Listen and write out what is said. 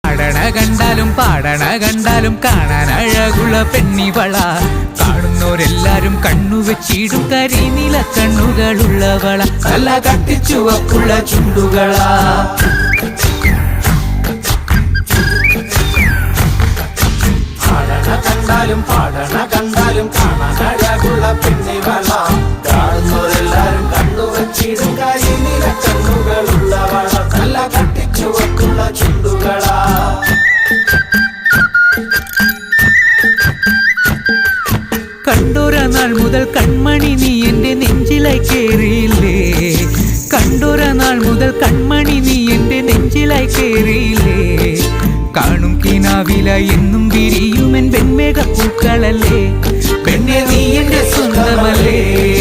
പാടണ കണ്ടാലും കാണാൻ അഴകുള്ള പെണ്ണിവള. കാണുന്നോരെല്ലാരും കണ്ണുവെച്ചിടും കരിനീല കണ്ണുകളുള്ളവള. നല്ല കട്ടിച്ചുവപ്പുള്ള ചുണ്ടുകളാ. പാടണ കണ്ടാലും കാണാൻ അഴകുള്ള പെണ്ണിവള. കാണുന്നോരെല്ലാരും കണ്ണുവെച്ചിടും കരിനീല കണ്ണുകളുള്ളവള. നല്ല കട്ടിച്ചുവപ്പുള്ള ചുണ്ടുകളാ. കണ്ടോര നാൾ മുതൽ കൺമണി നീ എന്റെ നെഞ്ചിലായി കേറിയില്ലേ. കണ്ടോര നാൾ മുതൽ കൺമണി നീ എന്റെ നെഞ്ചിലായി കേറിയില്ലേ. കാണും കിനാവില എന്നും വിരിയുമെൻ വെൺമേഘ പൂക്കളല്ലേ. പെണ്ണെ നീ എന്റെ സ്വന്തമല്ലേ.